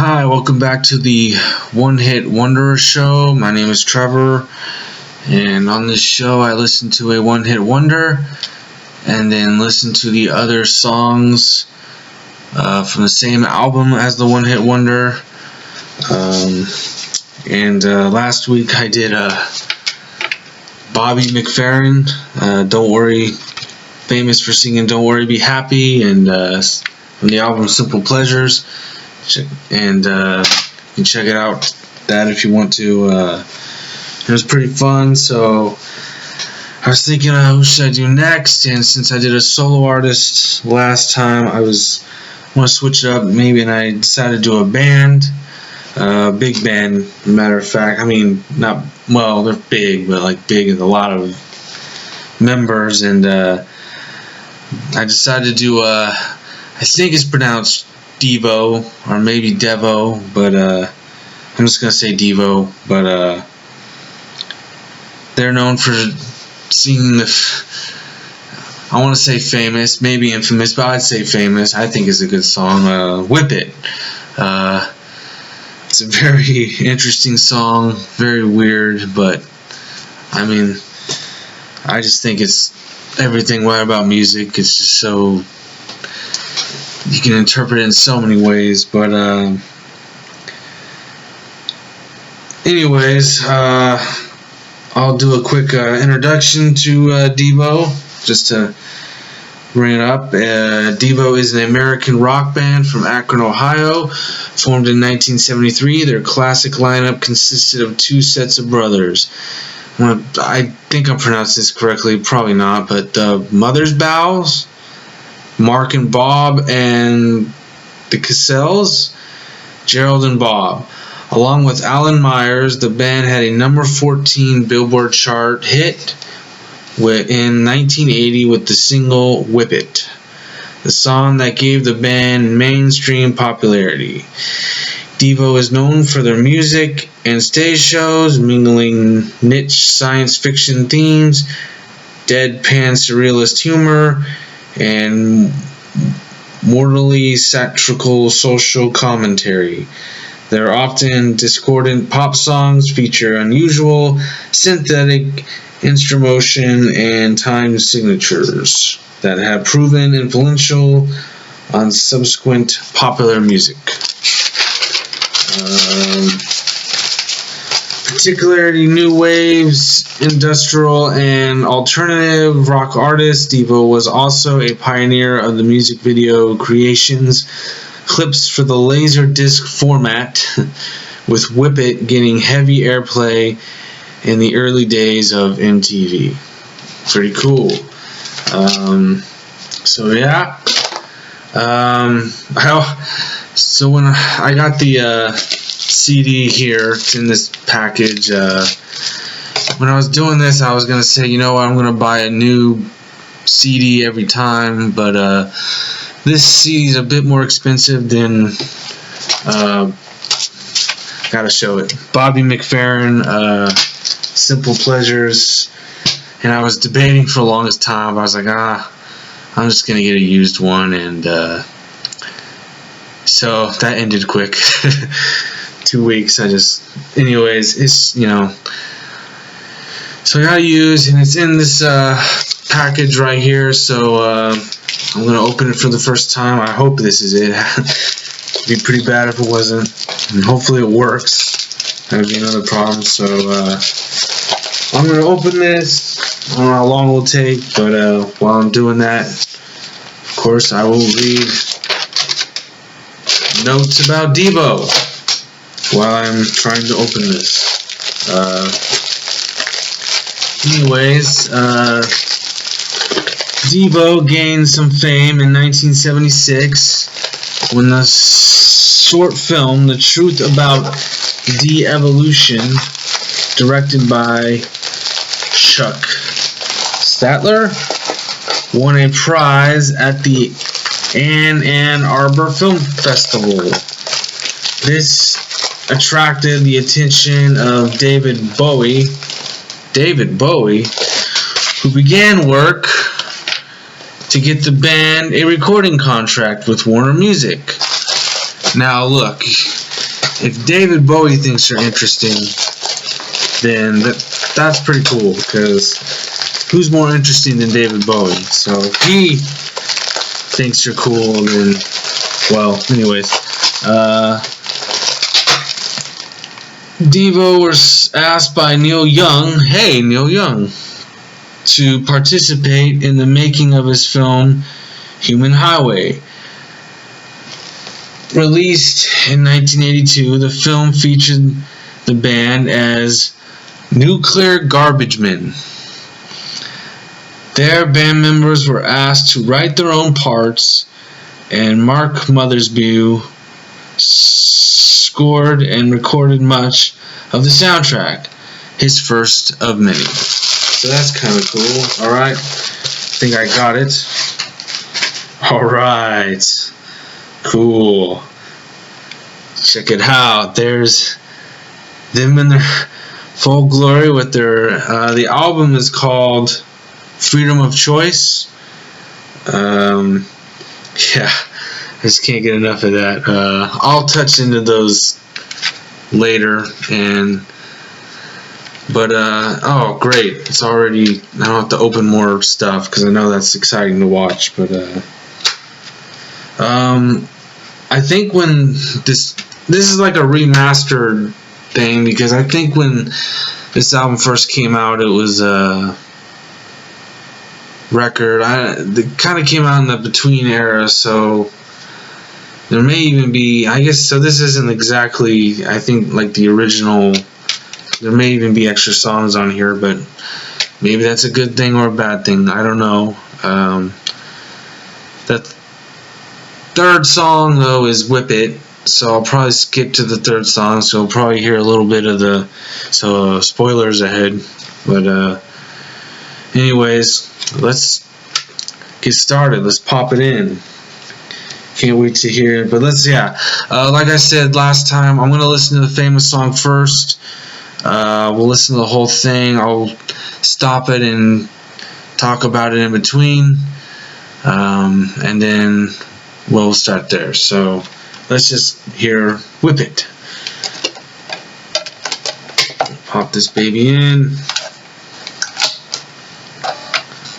Hi, welcome back to the One Hit Wonder Show. My name is Trevor, and on this show I listen to a one hit wonder and then listen to the other songs from the same album as the one hit wonder. Last week I did Bobby McFerrin, Don't Worry, famous for singing Don't Worry, Be Happy, and from the album Simple Pleasures. And you can check it out that if you want to. It was pretty fun, so I was thinking, who should I do next? And since I did a solo artist last time, I want to switch it up maybe, and I decided to do a band, big band, matter of fact. I mean, not, well, they're big, but like big with a lot of members, and I decided to do, I think it's pronounced Devo, or maybe Devo, but I'm just gonna say Devo. But they're known for singing I want to say famous, maybe infamous, but I'd say famous. I think is a good song. Whip It. It's a very interesting song, very weird, but I mean, I just think it's everything right about music. It's just so, you can interpret it in so many ways. But anyways, I'll do a quick introduction to Devo, just to bring it up. Devo is an American rock band from Akron, Ohio, formed in 1973. Their classic lineup consisted of two sets of brothers. I think I'm pronouncing this correctly, probably not, but the Mother's Bowels, Mark and Bob, and the Cassells, Gerald and Bob. Along with Alan Myers, the band had a number 14 Billboard chart hit in 1980 with the single Whip It, the song that gave the band mainstream popularity. Devo is known for their music and stage shows, mingling niche science fiction themes, deadpan surrealist humor, and mortally satirical social commentary. Their often discordant pop songs feature unusual synthetic instrumentation and time signatures that have proven influential on subsequent popular music. Particularly new waves, industrial, and alternative rock artist, Devo was also a pioneer of the music video creations, clips for the Laserdisc format, with Whip It getting heavy airplay in the early days of MTV. Pretty cool. So yeah. So when I got the CD here, it's in this package. When I was doing this, I was gonna say, I'm gonna buy a new CD every time, but this CD is a bit more expensive than. Gotta show it. Bobby McFerrin, Simple Pleasures, and I was debating for the longest time. I was like, I'm just gonna get a used one, and so that ended quick. 2 weeks. Anyways, it's so I gotta use, and it's in this package right here. So I'm gonna open it for the first time. I hope this is it. It'd be pretty bad if it wasn't, and hopefully it works. That would be another problem. So I'm gonna open this. I don't know how long it will take, but while I'm doing that, of course, I will read notes about Devo while I'm trying to open this. Anyways, Devo gained some fame in 1976 when the short film The Truth About De-Evolution, directed by Chuck Statler, won a prize at the Ann Arbor Film Festival. This attracted the attention of David Bowie, who began work to get the band a recording contract with Warner Music. Now look, if David Bowie thinks you're interesting, then that's pretty cool, because who's more interesting than David Bowie? So if he thinks you're cool, then, well, anyways, Devo was asked by Neil Young, hey Neil Young, to participate in the making of his film Human Highway. Released in 1982, the film featured the band as Nuclear Garbage Men. Their band members were asked to write their own parts, and Mark Mothersbaugh scored and recorded much of the soundtrack, his first of many. So that's kind of cool. Alright, I think I got it. Alright, cool. Check it out. There's them in their full glory with their, the album is called Freedom of Choice. Yeah, I just can't get enough of that. I'll touch into those later, but oh great, it's already, I don't have to open more stuff because I know that's exciting to watch. But I think when this is like a remastered thing, because I think when this album first came out, it was a record. It kind of came out in the between era, so there may even be, I guess, so this isn't exactly, I think, like the original. There may even be extra songs on here, but maybe that's a good thing or a bad thing. I don't know. That third song, though, is Whip It, so I'll probably skip to the third song, so I'll probably hear a little bit of the, so spoilers ahead. But anyways, let's get started. Let's pop it in. Can't wait to hear it. But like I said last time, I'm going to listen to the famous song first. We'll listen to the whole thing. I'll stop it and talk about it in between, and then we'll start there. So let's just hear Whip It. Pop this baby in.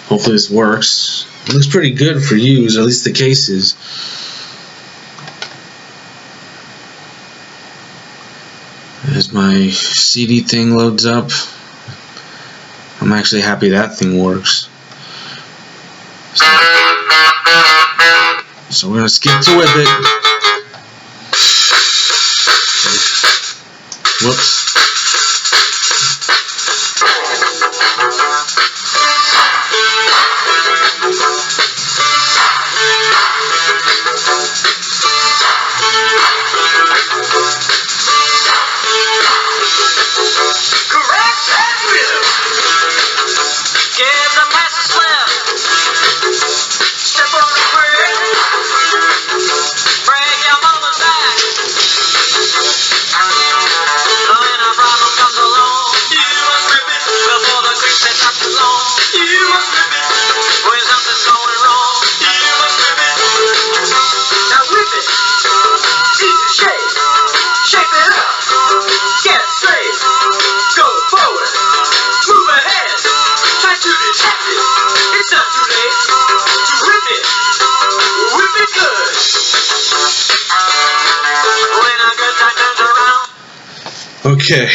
Hopefully this works. It looks pretty good for use, or at least the cases. As my CD thing loads up, I'm actually happy that thing works. So we're going to skip to Whip It. Whoops. Okay,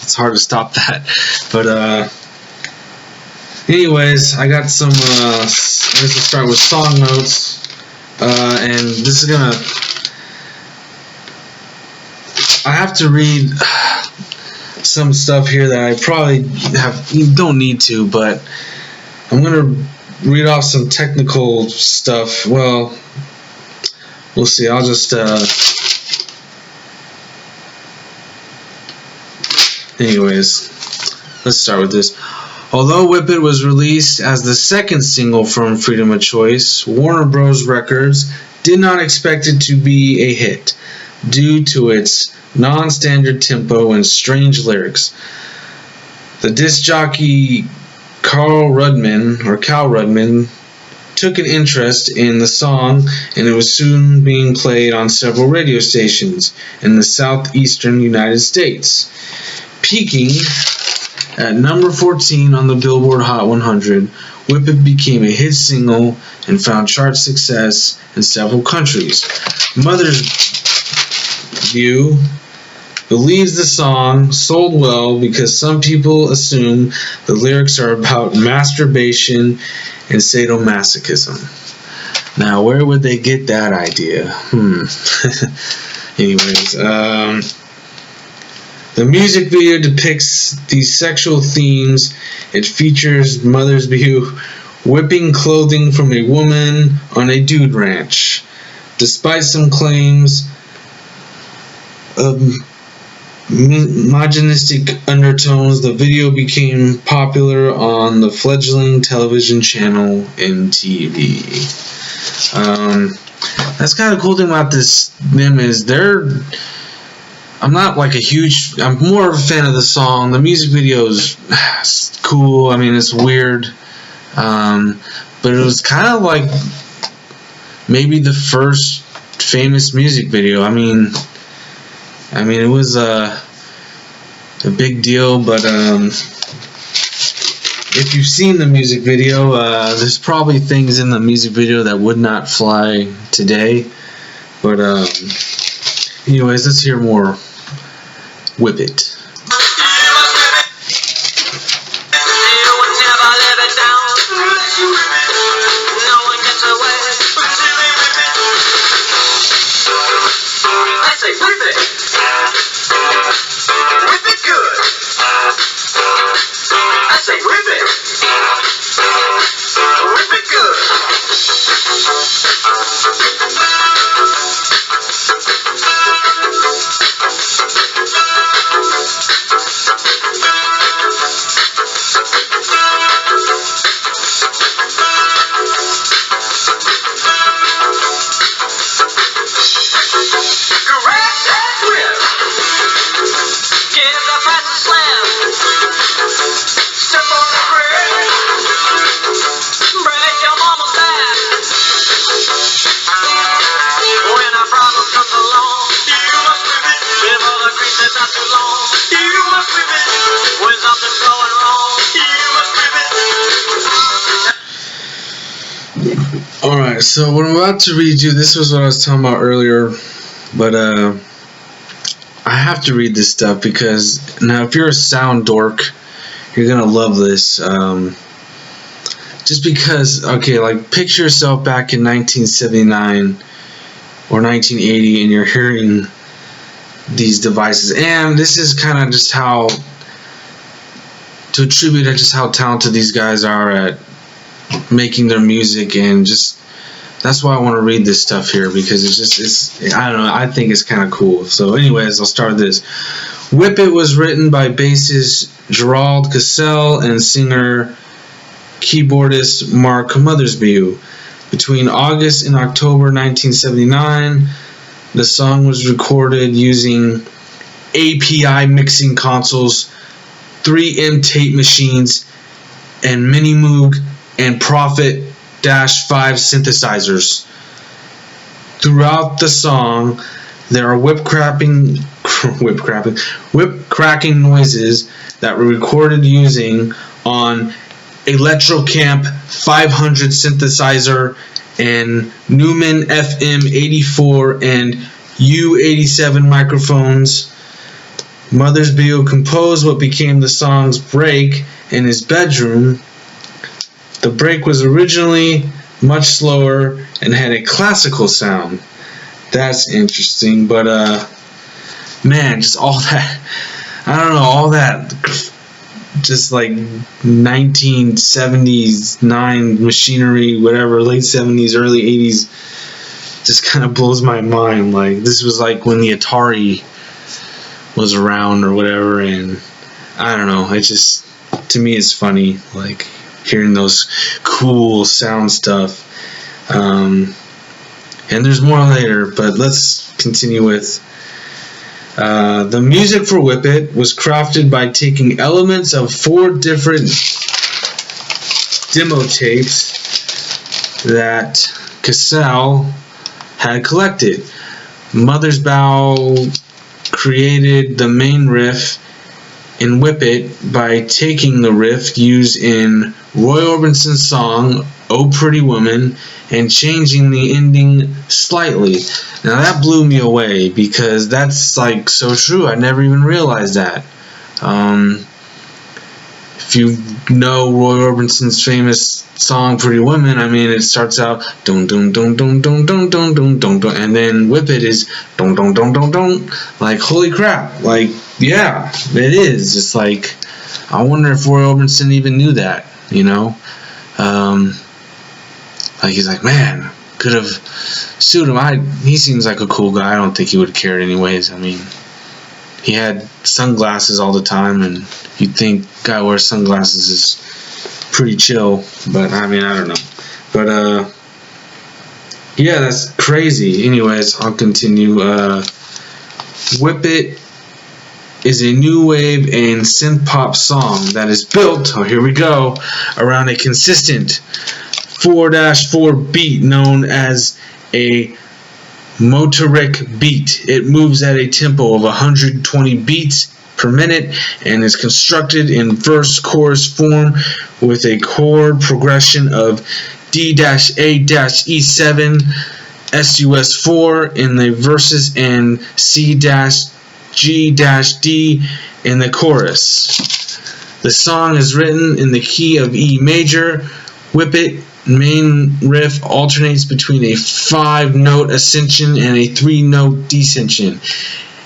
it's hard to stop that, but anyways, I got some, I guess we'll start with song notes, and this is gonna, I have to read some stuff here that I probably don't need to, but I'm gonna read off some technical stuff. Well, we'll see. I'll just, anyways, let's start with this. Although Whip It was released as the second single from Freedom of Choice, Warner Bros. Records did not expect it to be a hit due to its non-standard tempo and strange lyrics. The disc jockey Cal Rudman took an interest in the song, and it was soon being played on several radio stations in the southeastern United States, peaking at number 14 on the Billboard Hot 100. Whip It became a hit single and found chart success in several countries. Mother's View believes the song sold well because some people assume the lyrics are about masturbation and sadomasochism. Now, where would they get that idea? Anyways, the music video depicts these sexual themes. It features Mother's View whipping clothing from a woman on a dude ranch. Despite some claims of misogynistic undertones, the video became popular on the fledgling television channel MTV. That's kind of cool thing about them is I'm not like I'm more of a fan of the song. The music video is cool. I mean, it's weird. But it was kind of like maybe the first famous music video. I mean, it was a big deal, but if you've seen the music video, there's probably things in the music video that would not fly today. But anyways, let's hear more. Whip It. Alright, so what I'm about to read you, this was what I was talking about earlier, but I have to read this stuff because now if you're a sound dork, you're gonna love this. Just because, okay, like picture yourself back in 1979 or 1980 and you're hearing these devices, and this is kind of just how to attribute just how talented these guys are at making their music, and just that's why I want to read this stuff here, because it's I don't know, I think it's kind of cool. So anyways, I'll start this. Whip It was written by bassist Gerald Cassell and singer keyboardist Mark Mothersbaugh. Between August and October 1979, the song was recorded using API mixing consoles, 3M tape machines, and Minimoog and Prophet -5 synthesizers. Throughout the song, there are whip cracking noises that were recorded using on Electrocamp 500 synthesizer and Neumann FM84 and U87 microphones. Mothersbaugh composed what became the song's break in his bedroom. The break was originally much slower and had a classical sound. That's interesting, but man, just all that, I don't know, all that just like 1979 machinery, whatever, late 70s, early 80s, just kind of blows my mind. Like, this was like when the Atari was around or whatever, and I don't know, it just, to me, it's funny, like hearing those cool sound stuff. And there's more later, but let's continue with the music for Whip It was crafted by taking elements of 4 different demo tapes that Cassell had collected. Mother's Bow created the main riff in Whip It by taking the riff used in Roy Orbison's song "Oh Pretty Woman" and changing the ending slightly. Now that blew me away because that's like so true. I never even realized that. If you know Roy Orbison's famous song "Pretty Woman," I mean, it starts out dun dun dun dun dun dun dun dun dun dun, and then "Whip It" is dun dun dun dun dun. Like, holy crap! Like, yeah, it is. It's like, I wonder if Roy Orbison even knew that. You know, like he's like, man, could have sued him. He seems like a cool guy. I don't think he would have cared anyways. I mean, he had sunglasses all the time, and you'd think guy wears sunglasses is pretty chill, but I mean, I don't know. But yeah, that's crazy. Anyways, I'll continue. Whip It is a new wave and synth pop song that is built, oh here we go, around a consistent 4-4 beat known as a motoric beat. It moves at a tempo of 120 beats per minute and is constructed in verse-chorus form with a chord progression of D-A-E7 sus4 in the verses and C-G-D in the chorus. The song is written in the key of E major. Whip It main riff alternates between a 5-note ascension and a 3-note descension,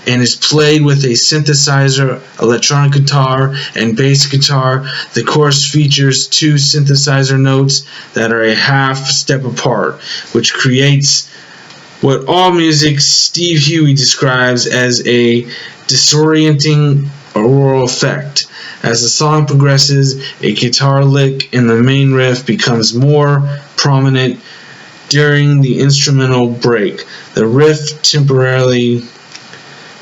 and is played with a synthesizer, electronic guitar, and bass guitar. The chorus features 2 synthesizer notes that are a half step apart, which creates what AllMusic Steve Huey describes as a disorienting aural effect. As the song progresses, a guitar lick in the main riff becomes more prominent during the instrumental break. The riff temporarily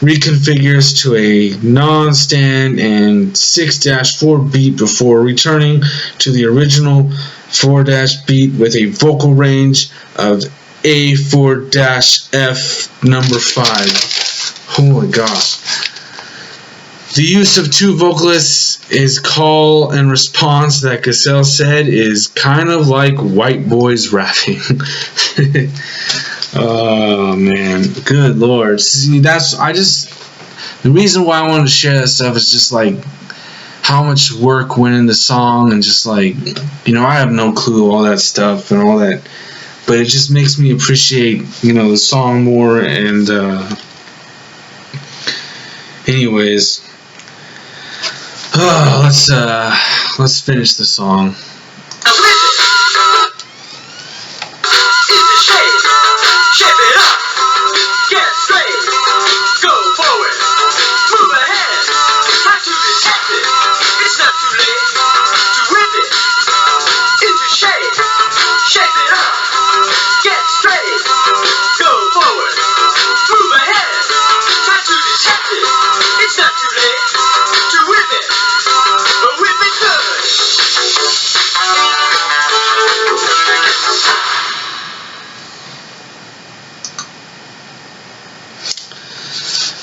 reconfigures to a non-stand and 6-4 beat before returning to the original 4- beat with a vocal range of A4-F number 5. Oh my gosh. The use of 2 vocalists is call and response that Cassell said is kind of like white boys rapping. Oh man, good lord. See, the reason why I wanted to share that stuff is just like how much work went into the song, and just like, you know, I have no clue all that stuff and all that, but it just makes me appreciate, you know, the song more. And anyways, let's finish the song.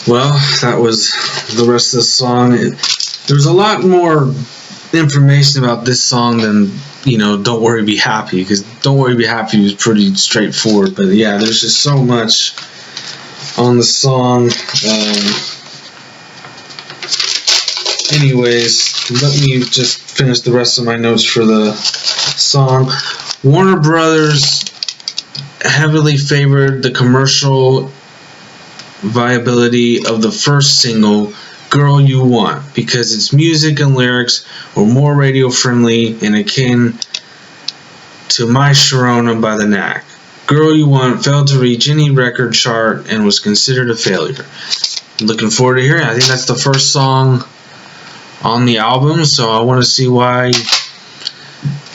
Well, that was the rest of the song. There's a lot more information about this song than, you know, Don't Worry Be Happy, because Don't Worry Be Happy was pretty straightforward, but yeah, there's just so much on the song. Anyways, let me just finish the rest of my notes for the song. Warner Brothers heavily favored the commercial viability of the first single, Girl You Want, because its music and lyrics were more radio friendly and akin to My Sharona by the Knack. Girl You Want failed to reach any record chart and was considered a failure. Looking forward to hearing it. I think that's the first song on the album, so I want to see why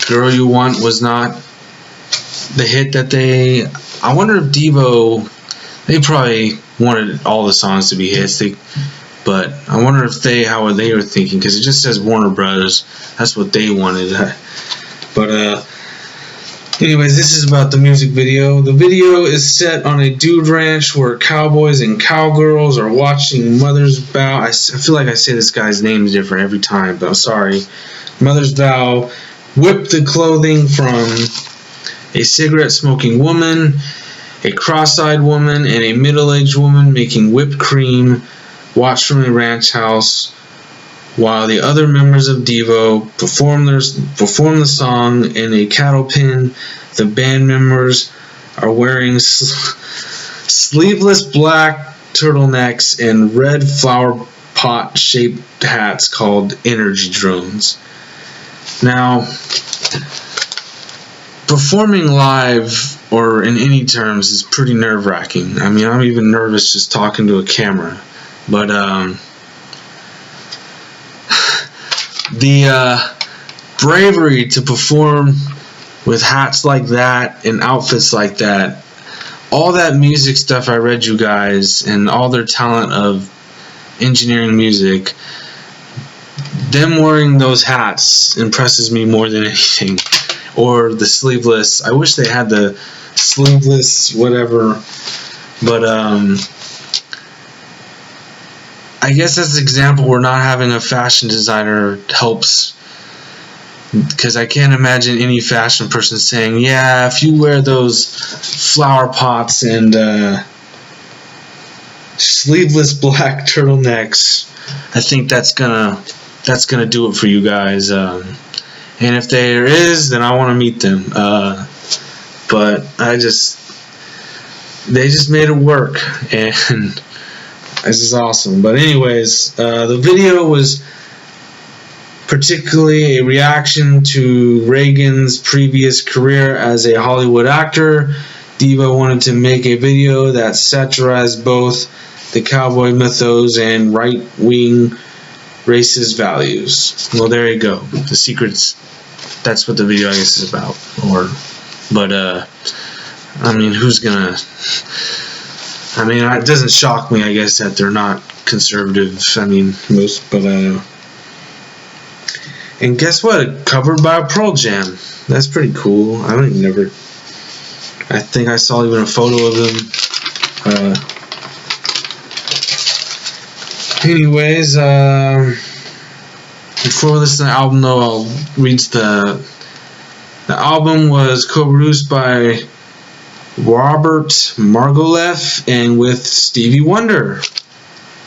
Girl You Want was not the hit that I wonder if Devo, they probably wanted all the songs to be hits, but I wonder if how they were thinking, because it just says Warner Brothers. That's what they wanted. But Anyways, this is about the music video. The video is set on a dude ranch where cowboys and cowgirls are watching Mother's Vow. I feel like I say this guy's name different every time, but I'm sorry. Mother's Vow whip the clothing from a cigarette-smoking woman, a cross-eyed woman, and a middle-aged woman making whipped cream watch from a ranch house while the other members of Devo perform the song in a cattle pen. The band members are wearing sleeveless black turtlenecks and red flower pot shaped hats called energy drones. Now, performing live or in any terms is pretty nerve-wracking. I mean, I'm even nervous just talking to a camera. But the bravery to perform with hats like that and outfits like that, all that music stuff I read you guys, and all their talent of engineering music, them wearing those hats impresses me more than anything. Or the sleeveless. I wish they had the sleeveless whatever, but I guess as an example where not having a fashion designer helps, because I can't imagine any fashion person saying, yeah, if you wear those flower pots and sleeveless black turtlenecks, I think that's gonna do it for you guys. And if there is, then I want to meet them. But they just made it work, and this is awesome. But anyways, the video was particularly a reaction to Reagan's previous career as a Hollywood actor. Devo wanted to make a video that satirized both the cowboy mythos and right-wing racist values. Well, there you go. The secrets. That's what the video, I guess, is about. But I mean, who's gonna? I mean, it doesn't shock me, I guess, that they're not conservative. I mean, most, but and guess what? Covered by Pearl Jam. That's pretty cool. I think I saw even a photo of them. Anyways, before we listen to the album, though, I'll read the album was co-produced by Robert Margouleff and with Stevie Wonder.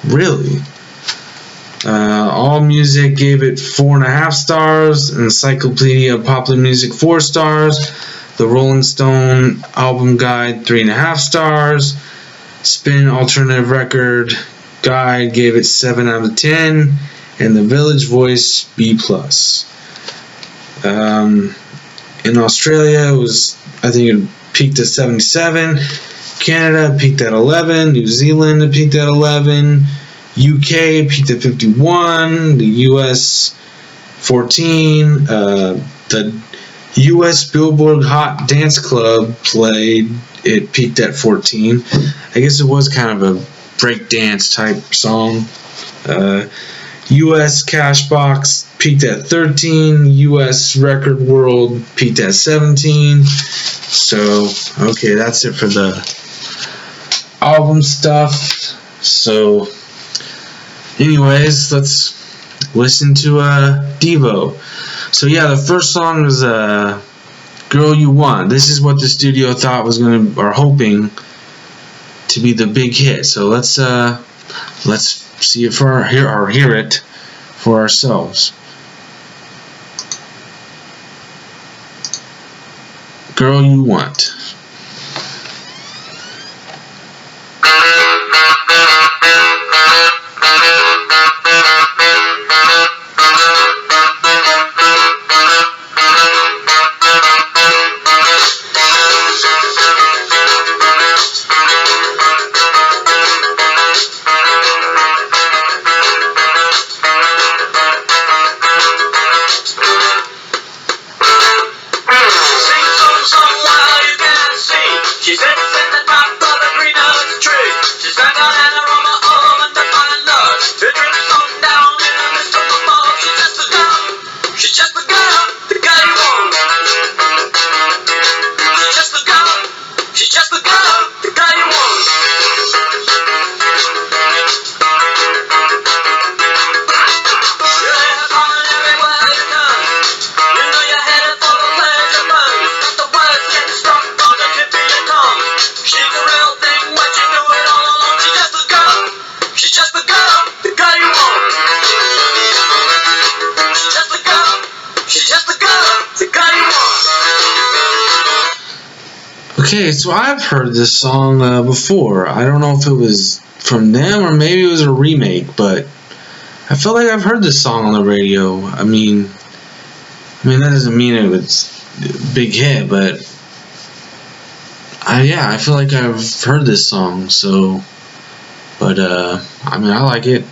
Really? AllMusic gave it 4.5 stars. Encyclopedia of Popular Music 4 stars. The Rolling Stone Album Guide 3.5 stars. Spin Alternative Record Guide gave it 7 out of 10. And the Village Voice B+. In Australia, I think it peaked at 77. Canada peaked at 11. New Zealand peaked at 11. UK peaked at 51. The US 14. The US Billboard Hot Dance Club played. It peaked at 14. I guess it was kind of a break dance type song. US Cashbox peaked at 13. US Record World peaked at 17. So, okay, that's it for the album stuff. So, anyways, let's listen to Devo. So, yeah, the first song is Girl You Want. This is what the studio thought was hoping to be the big hit. So, let's see it hear it for ourselves. Girl You Want. Sing songs of life. Okay, so I've heard this song before. I don't know if it was from them or maybe it was a remake, but I feel like I've heard this song on the radio. I mean that doesn't mean it was a big hit, but I feel like I've heard this song. So, but I like it.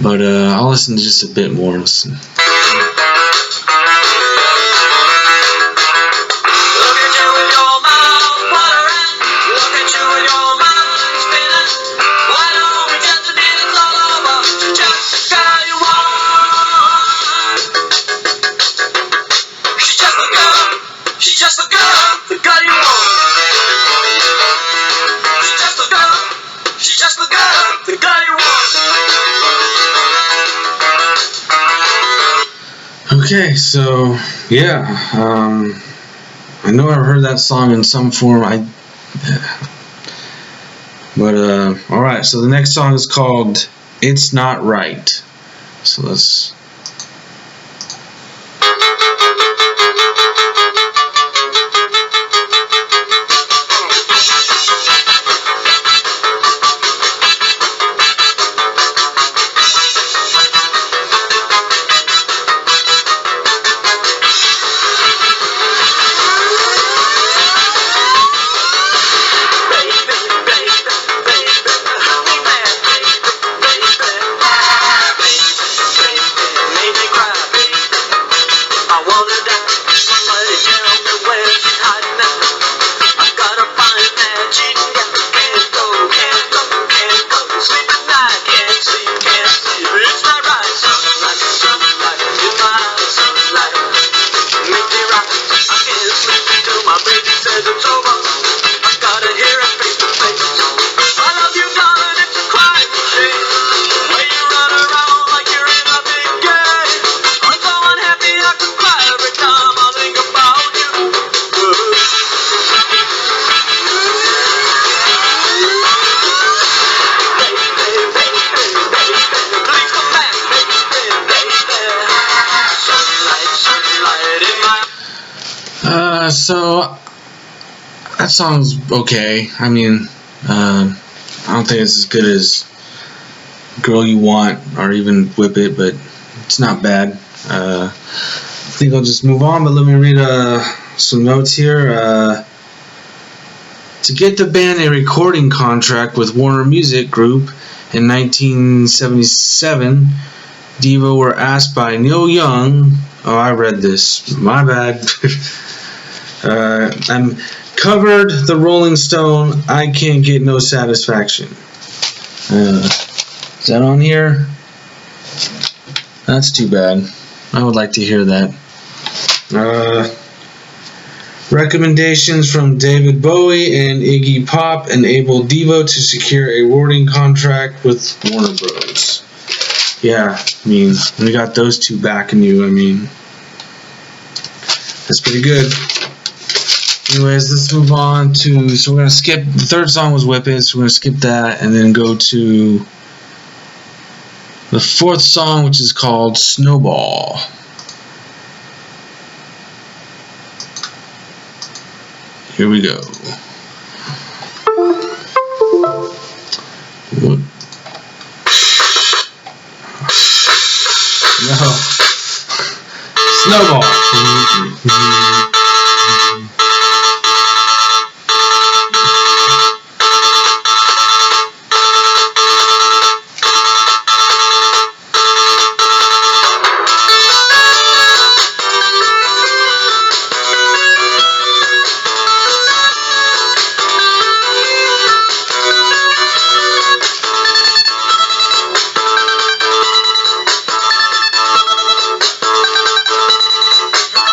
But I'll listen to just a bit more. Listen. Okay, so yeah, I know I've heard that song in some form. All right. So the next song is called "It's Not Right." So let's. So that song's okay. I mean, I don't think it's as good as "Girl You Want" or even "Whip It," but it's not bad. I think I'll just move on. But let me read some notes here. To get the band a recording contract with Warner Music Group in 1977, Devo were asked by Neil Young. Oh, I read this. My bad. I'm covered the Rolling Stone. I can't get no satisfaction. Is that on here? That's too bad. I would like to hear that. Recommendations from David Bowie and Iggy Pop enabled Devo to secure a recording contract with Warner Bros. Yeah, I mean, when you got those two backing you, I mean, that's pretty good. Anyways, let's move on to, so we're going to skip, the third song was "Whip It," so we're going to skip that and then go to the fourth song, which is called "Snowball." Here we go. No. Snowball.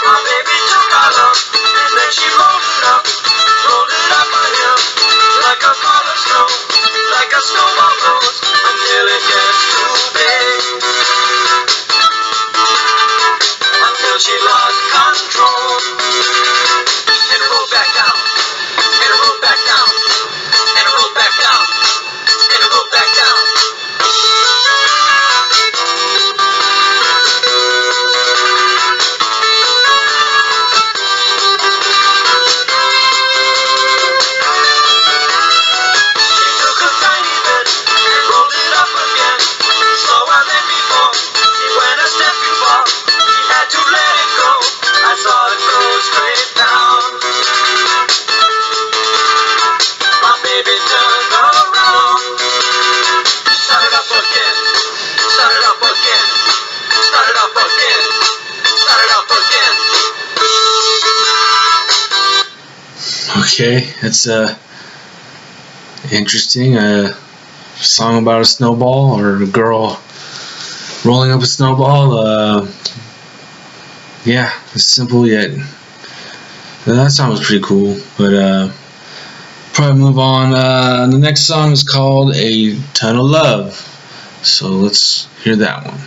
My baby took Okay, it's interesting. A song about a snowball or a girl rolling up a snowball. Yeah, it's simple yet. That song was pretty cool, but probably move on. The next song is called "A Ton of Love," so let's hear that one.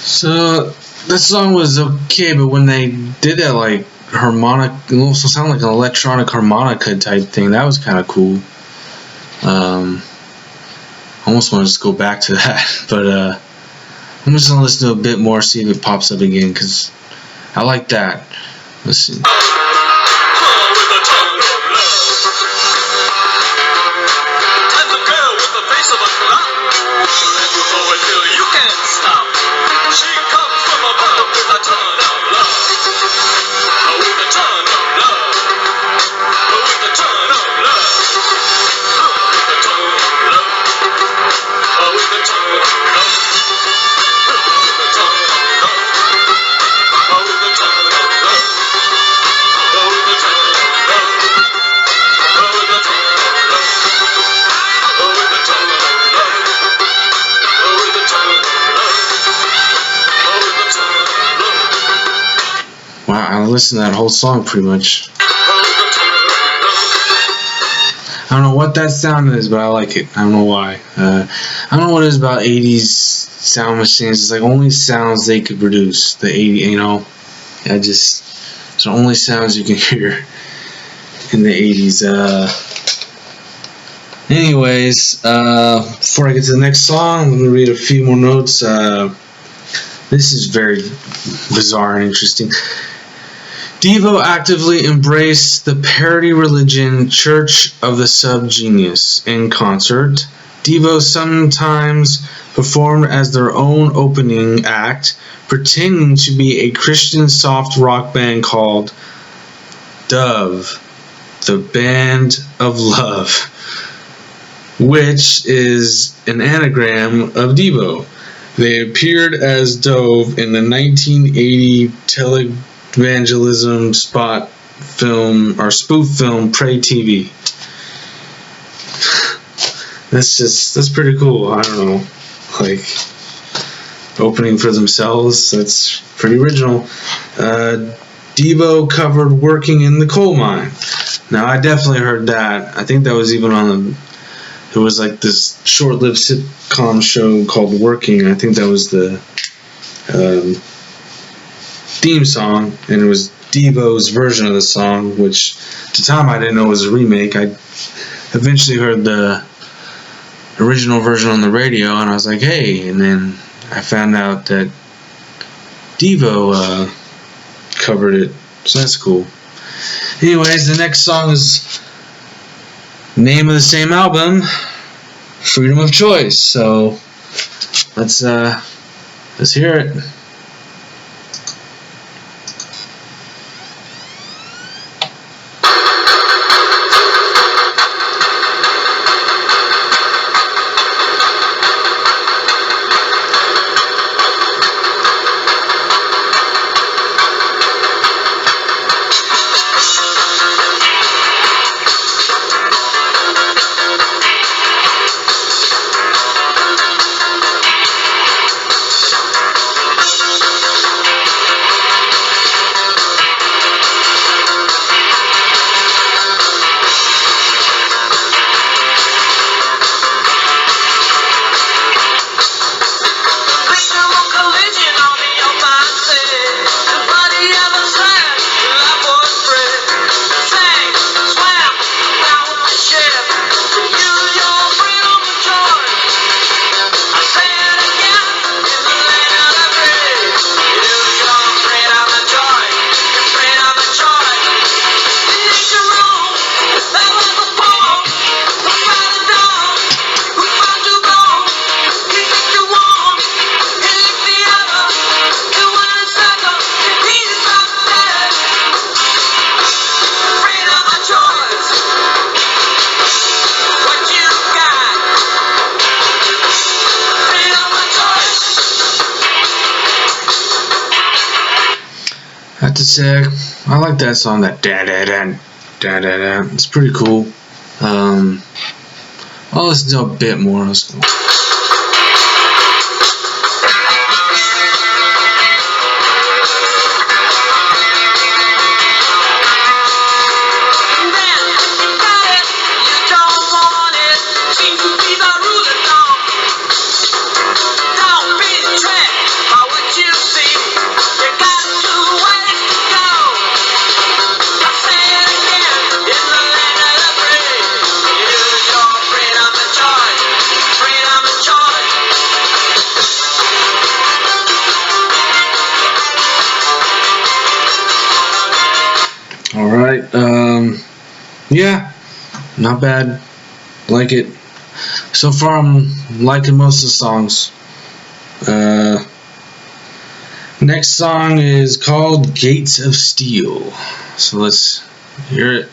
So that song was okay, but when they did that like harmonic, it also sounded like an electronic harmonica type thing. That was kind of cool. Almost want to just go back to that, but I'm just gonna listen to a bit more, see if it pops up again, because I like that. Let's see. Wow, I listened to that whole song pretty much. I don't know what that sound is, but I like it. I don't know why. I don't know what it is about 80s sound machines. It's like only sounds they could produce. The 80s, you know. It's the only sounds you can hear in the 80s. Anyways, before I get to the next song, let me read a few more notes. This is very bizarre and interesting. Devo actively embraced the parody religion Church of the Subgenius in concert. Devo sometimes performed as their own opening act, pretending to be a Christian soft rock band called Dove, the Band of Love, which is an anagram of Devo. They appeared as Dove in the 1980 televangelism spot film or spoof film Pray TV. That's pretty cool. I don't know, like opening for themselves. That's pretty original. Devo covered "Working in the Coal Mine." Now I definitely heard that. I think that was even on it was like this short-lived sitcom show called Working. I think that was the theme song, and it was Devo's version of the song, which at the time I didn't know was a remake. I eventually heard the original version on the radio, and I was like, hey, and then I found out that Devo covered it, so that's cool. Anyways, the next song is name of the same album, freedom of choice. So let's hear it. I have to say, I like that song, that da da da da da da. It's pretty cool. I'll listen to a bit more. Let's go. Alright, yeah, not bad. Like it. So far, I'm liking most of the songs. Next song is called Gates of Steel. So let's hear it.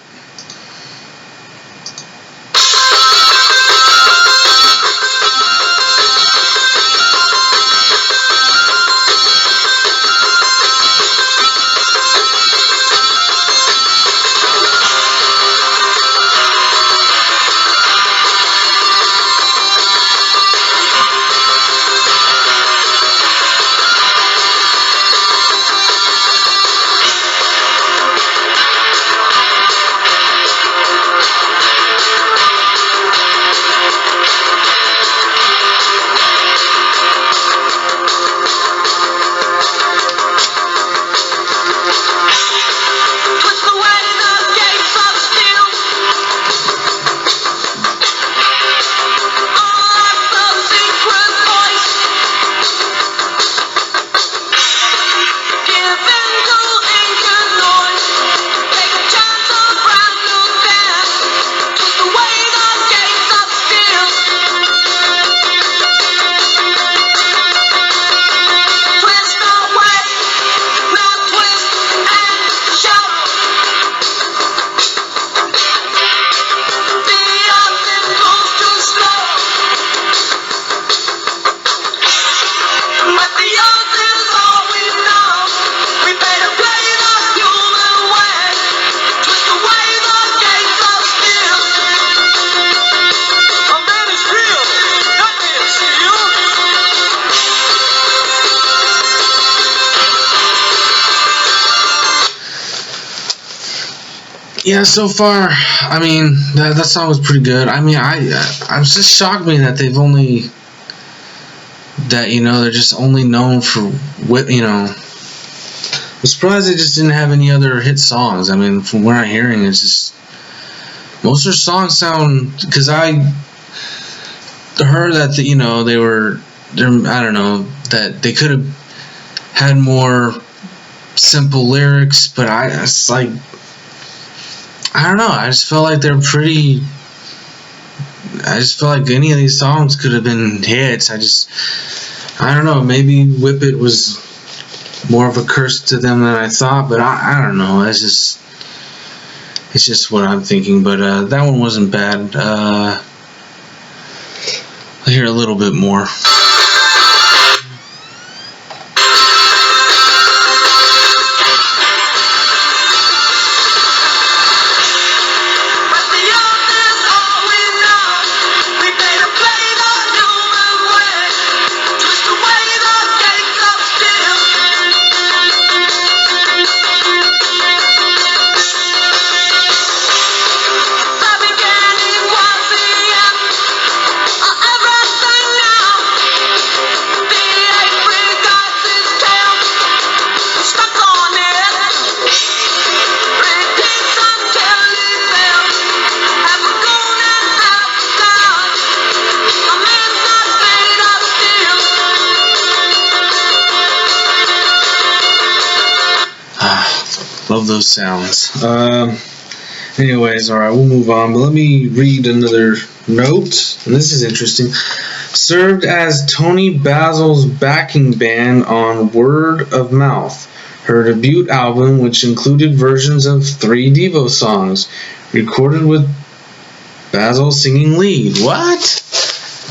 Yeah, so far, I mean, that song was pretty good. I mean, I'm just shocked me that they've only, that, you know, they're just only known for, you know, I'm surprised they just didn't have any other hit songs. I mean, from what I'm hearing, it's just, most of their songs sound, because I heard that, you know, I don't know, that they could have had more simple lyrics, but it's like, I don't know, I just felt like they're pretty I just feel like any of these songs could have been hits. I don't know, maybe Whip It was more of a curse to them than I thought, but I don't know. It's just what I'm thinking. But that one wasn't bad. I'll hear a little bit more. Love those sounds. Anyways, alright, we'll move on. But let me read another note. And this is interesting. Served as Tony Basil's backing band on Word of Mouth, her debut album, which included versions of 3 Devo songs, recorded with Basil singing lead. What?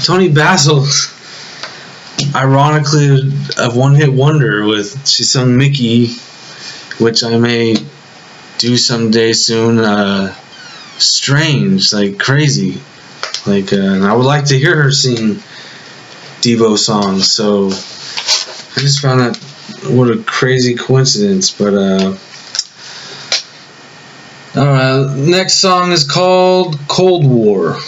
Tony Basil, ironically, a one-hit wonder with, she sung Mickey, which I may do someday soon. Strange, like crazy, like and I would like to hear her sing Devo songs. So I just found that what a crazy coincidence. But alright, next song is called Cold War,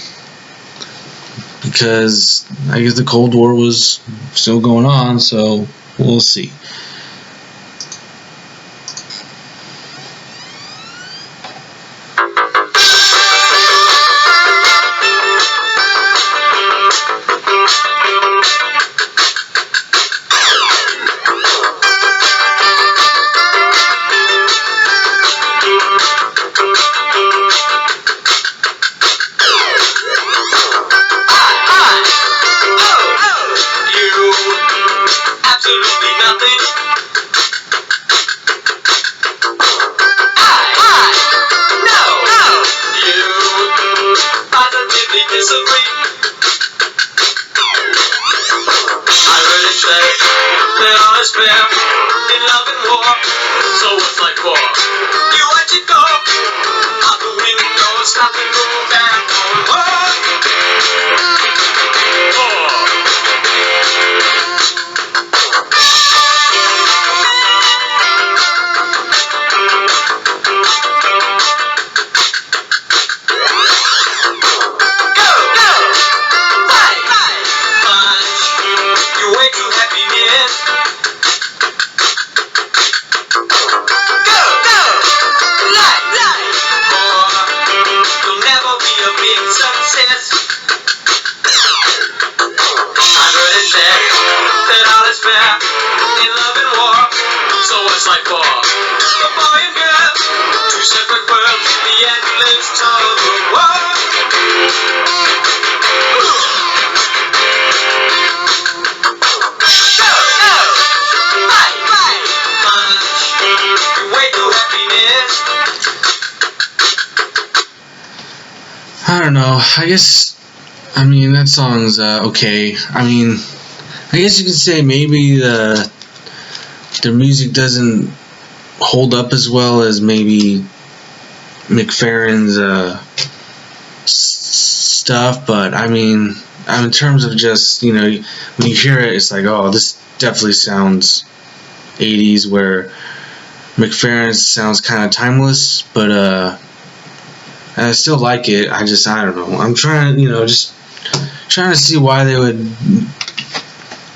because I guess the Cold War was still going on, so we'll see. I don't know. I mean, that song's okay. I mean, I guess you could say maybe the music doesn't hold up as well as maybe McFerrin's stuff, but I mean, in terms of just, you know, when you hear it, it's like, oh, this definitely sounds 80s, where McFerrin's sounds kind of timeless, but I still like it. I don't know. I'm trying, just trying to see why they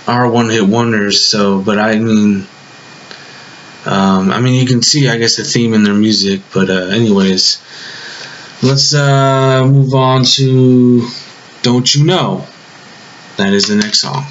are one-hit wonders. So, but I mean, you can see, I guess, the theme in their music. But anyways, let's move on to "Don't You Know." That is the next song.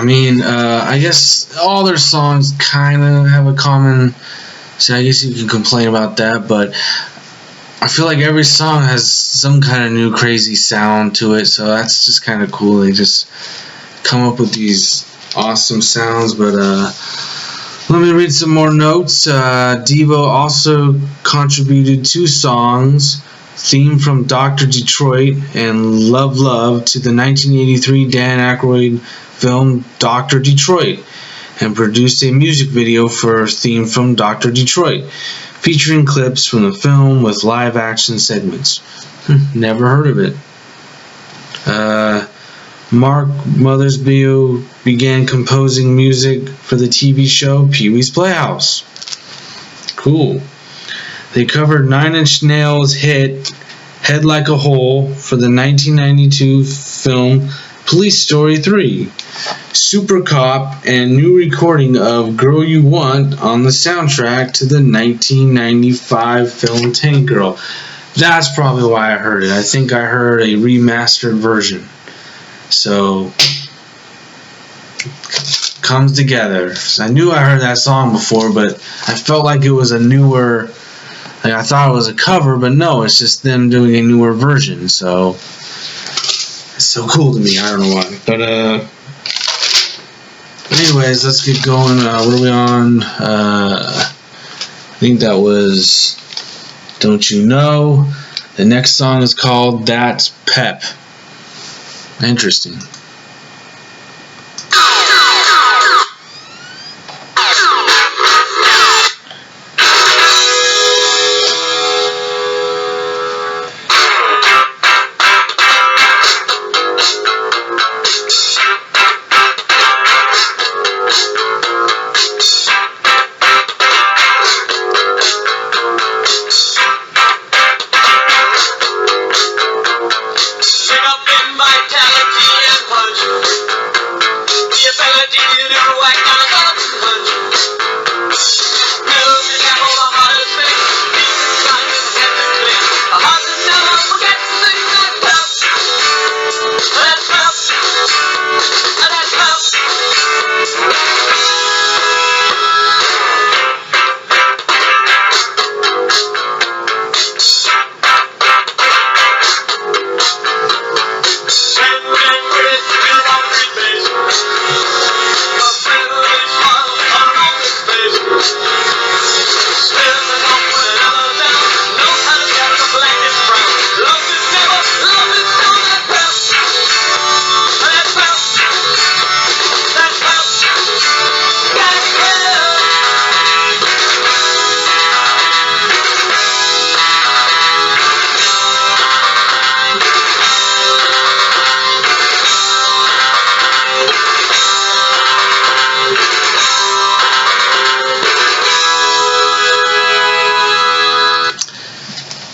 I mean, I guess all their songs kind of have a common. So I guess you can complain about that, but I feel like every song has some kind of new crazy sound to it. So that's just kind of cool. They just come up with these awesome sounds. But let me read some more notes. Devo also contributed 2 songs, Theme from Dr. Detroit and Love Love, to the 1983 Dan Aykroyd film Dr. Detroit, and produced a music video for Theme from Dr. Detroit, featuring clips from the film with live action segments. Never heard of it. Mark Mothersbaugh began composing music for the TV show Pee-wee's Playhouse. Cool. They covered Nine Inch Nails' hit Head Like a Hole for the 1992 film Police Story 3, Super Cop, and new recording of Girl You Want on the soundtrack to the 1995 film Tank Girl. That's probably why I heard it. I think I heard a remastered version. So, comes together. So I knew I heard that song before, but I felt like it was a newer, like I thought it was a cover, but no, it's just them doing a newer version. So, it's so cool to me. I don't know why. But, anyways, let's get going. What are we on? I think that was Don't You Know. The next song is called That's Pep. Interesting.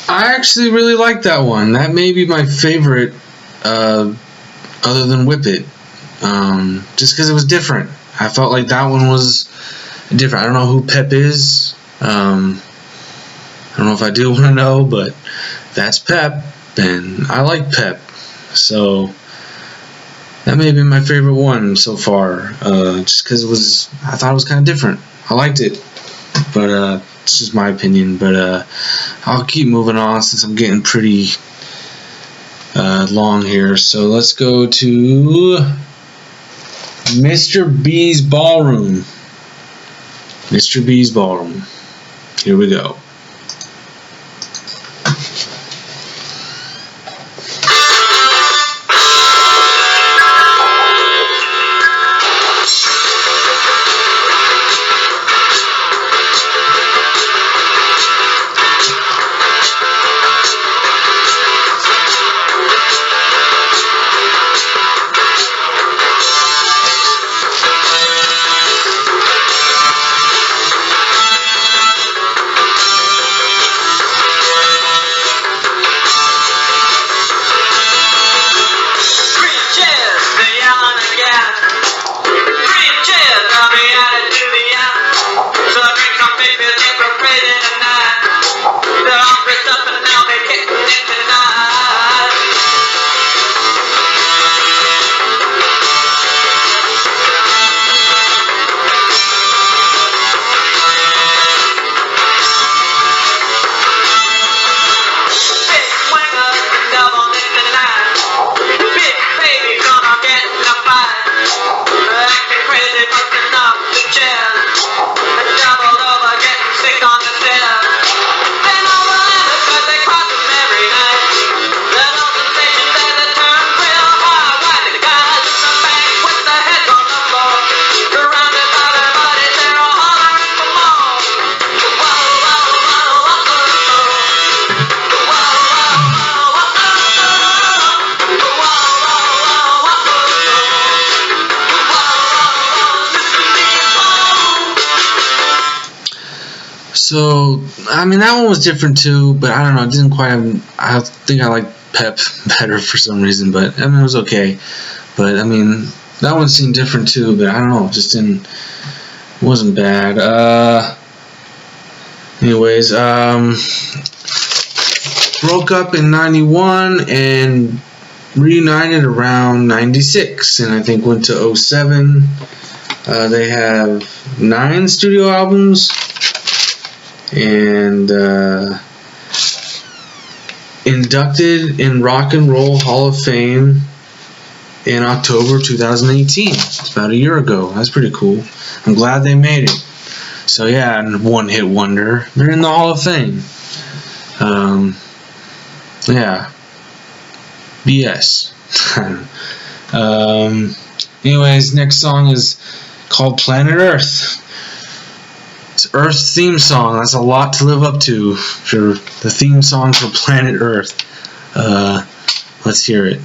I actually really like that one. That may be my favorite, other than Whip It. Just because it was different. I felt like that one was different. I don't know who Pep is. I don't know if I do want to know, but that's Pep, and I like Pep. So that may be my favorite one so far. Just because I thought it was kind of different. I liked it, but it's just my opinion. But I'll keep moving on since I'm getting pretty long here. So let's go to Mr. B's Ballroom. Mr. B's Ballroom. Here we go. So, I mean, that one was different too, but I don't know, it didn't quite have, I think I like Pep better for some reason, but I mean, it was okay. But I mean, that one seemed different too, but I don't know, it just wasn't bad. Anyways, broke up in 91 and reunited around 96, and I think went to 07. They have 9 studio albums, and inducted in Rock and Roll Hall of Fame in October 2018. It's about a year ago. That's pretty cool. I'm glad they made it. So yeah, one hit wonder. They're in the Hall of Fame. Yeah. BS. Anyways, next song is called Planet Earth. It's Earth's theme song. That's a lot to live up to for the theme song for Planet Earth. Let's hear it.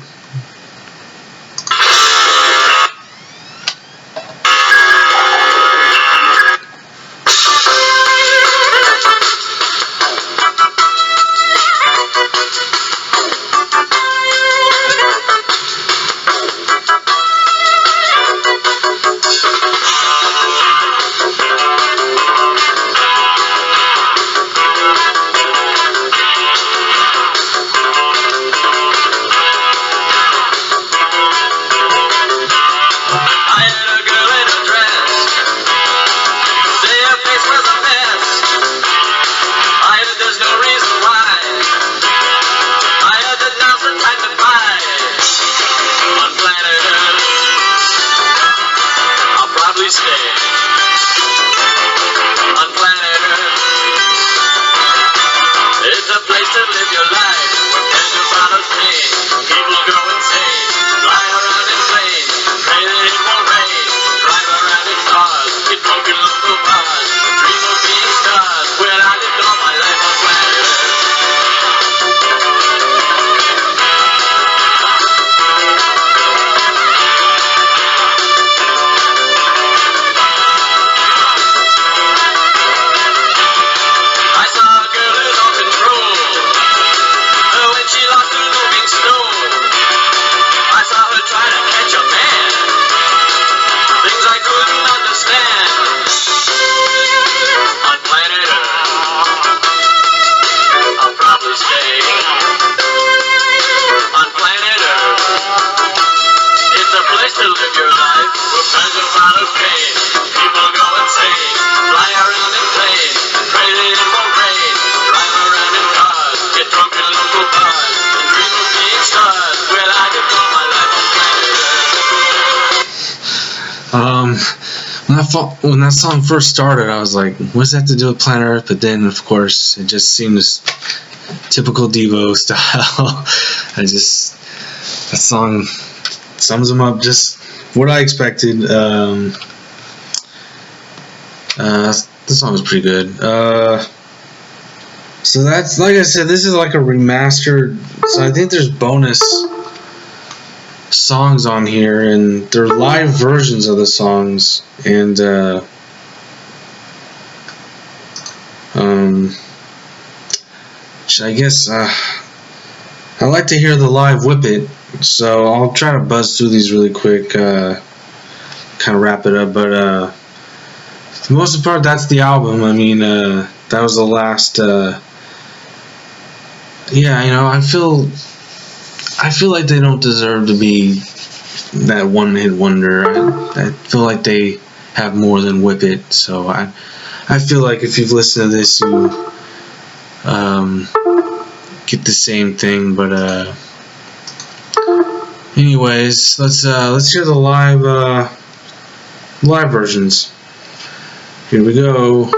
When that song first started, I was like, what does that have to do with Planet Earth? But then, of course, it just seems typical Devo style. That song sums them up just what I expected. The song was pretty good. So that's, like I said, this is like a remastered, so I think there's bonus songs on here, and they're live versions of the songs, and I guess I like to hear the live Whip It, so I'll try to buzz through these really quick, kind of wrap it up, but for the most part, that's the album. I mean, that was the last, yeah, you know, I feel like they don't deserve to be that one-hit wonder. I feel like they have more than Whip It. So I feel like if you've listened to this, you get the same thing. But anyways, let's hear the live versions. Here we go.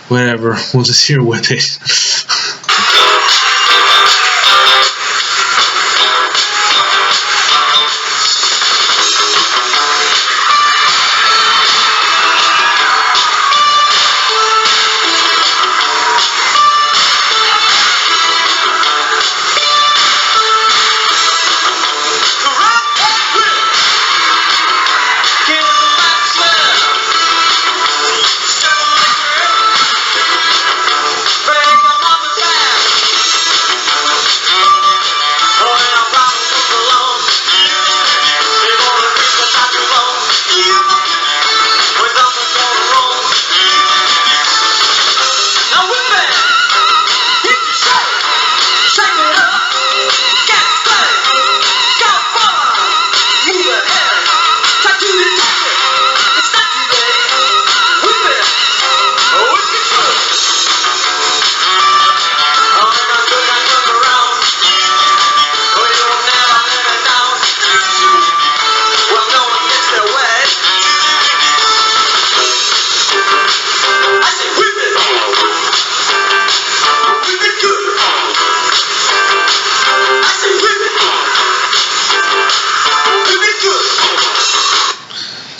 Whatever, we'll just hear Whip It.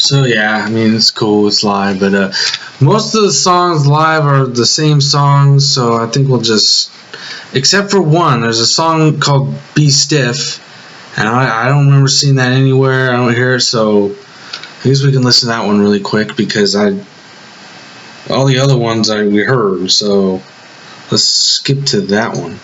So yeah, I mean it's cool, it's live, but most of the songs live are the same songs, so I think we'll just, except for one, there's a song called Be Stiff, and I don't remember seeing that anywhere, I don't hear it, so I guess we can listen to that one really quick, because all the other ones we heard, so let's skip to that one.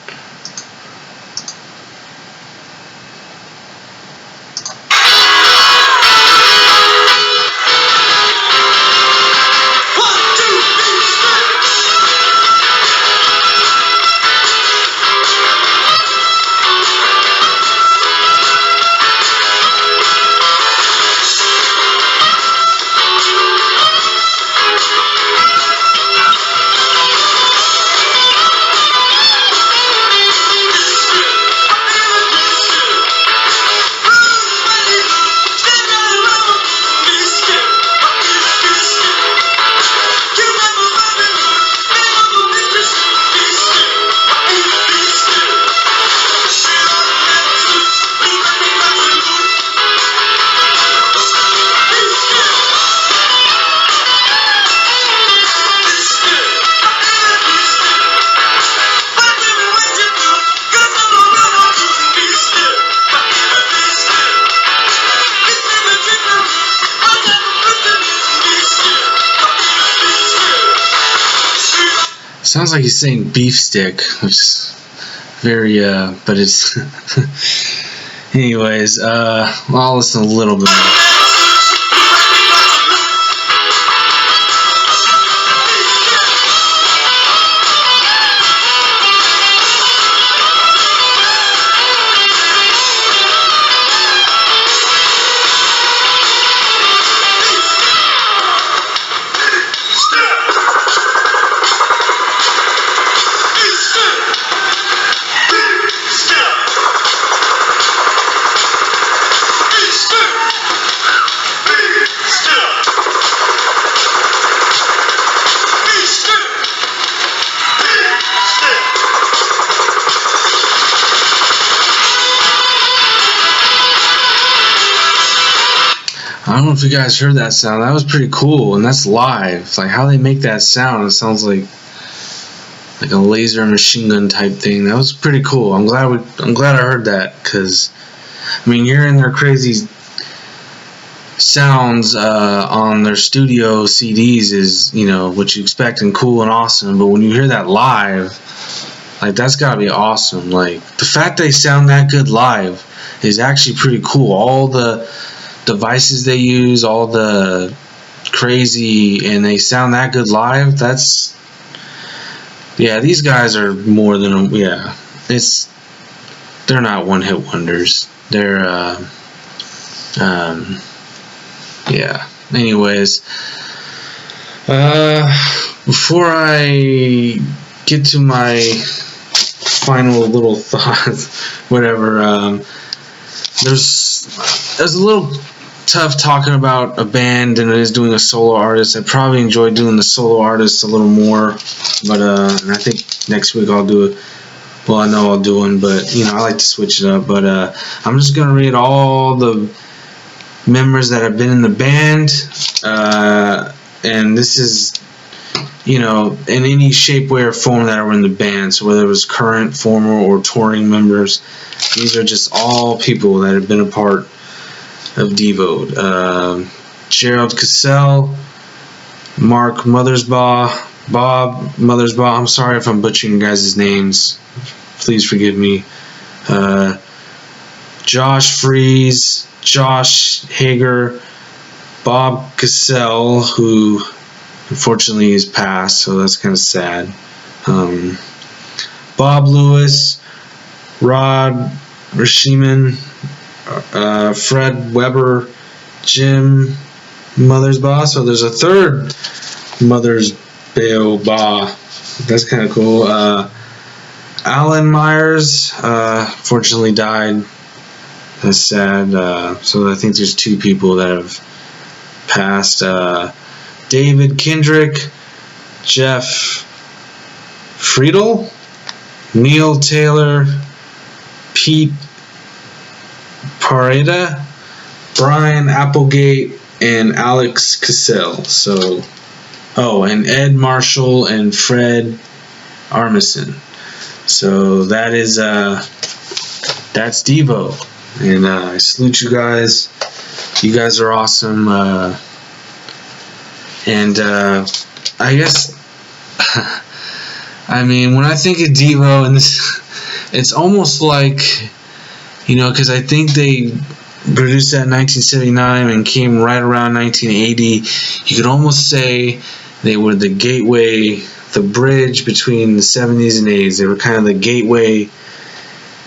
Sounds like he's saying beef stick, which is very, but it's, anyways, I'll listen a little bit more. I don't know if you guys heard that sound. That was pretty cool, and that's live. Like how they make that sound, it sounds like a laser machine gun type thing. That was pretty cool. I'm glad I heard that, because I mean, you're in their crazy sounds on their studio CDs is, you know, what you expect and cool and awesome. But when you hear that live, like that's gotta be awesome. Like the fact they sound that good live is actually pretty cool. All the devices they use, all the crazy, and they sound that good live. That's, yeah, these guys are more than they're not one-hit wonders. They're yeah. Anyways, before I get to my final little thoughts, whatever, there's a little tough talking about a band and it is doing a solo artist. I probably enjoy doing the solo artist a little more, but and I think next week I'll do it. Well, I know I'll do one, but you know, I like to switch it up. But I'm just gonna read all the members that have been in the band, and this is, you know, in any shape, way, or form that were in the band. So whether it was current, former, or touring members, these are just all people that have been a part of Devo. Gerald Cassell, Mark Mothersbaugh, Bob Mothersbaugh. I'm sorry if I'm butchering your guys' names. Please forgive me. Josh Freeze, Josh Hager, Bob Cassell, who unfortunately is passed, so that's kind of sad. Bob Lewis, Rod Rashiman, Fred Weber, Jim Mothersbaugh. So there's a third Mothersbaugh. That's kind of cool. Alan Myers, fortunately died. That's sad. So I think there's two people that have passed. David Kendrick, Jeff Friedel, Neil Taylor, Pete Pareda, Brian Applegate, and Alex Cassell. So, oh, and Ed Marshall and Fred Armisen. So that is that's Devo, and I salute you guys. You guys are awesome. And I guess, I mean, when I think of Devo, and this, it's almost like, you know, because I think they produced that in 1979 and came right around 1980. You could almost say they were the gateway, the bridge between the 70s and 80s. They were kind of the gateway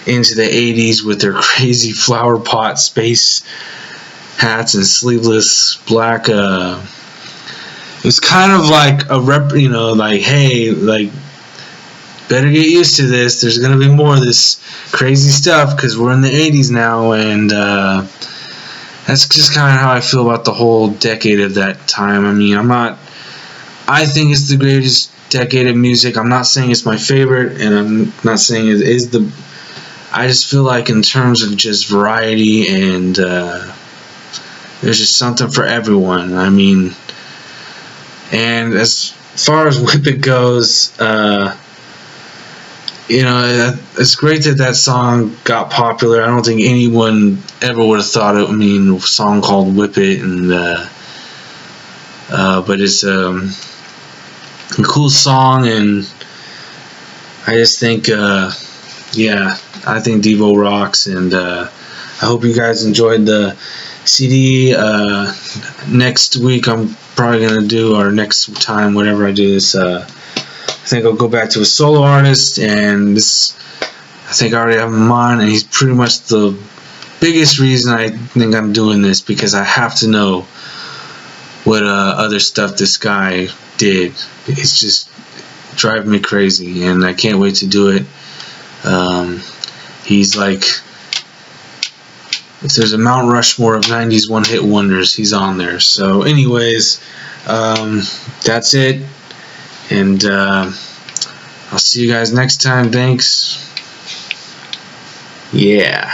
into the 80s with their crazy flower pot space hats and sleeveless black. It was kind of like a you know, like, hey, like, better get used to this. There's gonna be more of this crazy stuff because we're in the 80s now, and that's just kind of how I feel about the whole decade of that time. I mean, I think it's the greatest decade of music. I'm not saying it's my favorite, and I'm not saying it is the. I just feel like in terms of just variety and there's just something for everyone. I mean, and as far as Whip It goes, you know, it's great that that song got popular. I don't think anyone ever would have thought it. I mean, a song called Whip It, and but it's a cool song, and I just think, yeah, I think Devo rocks, and I hope you guys enjoyed the CD. Next week I'm probably gonna do, or next time, whatever I do this, I think I'll go back to a solo artist, and this, I think I already have him on, and he's pretty much the biggest reason I think I'm doing this, because I have to know what other stuff this guy did. It's just driving me crazy, and I can't wait to do it. He's like, if there's a Mount Rushmore of 90s one-hit wonders, he's on there. So anyways, that's it, and I'll see you guys next time. Thanks. Yeah.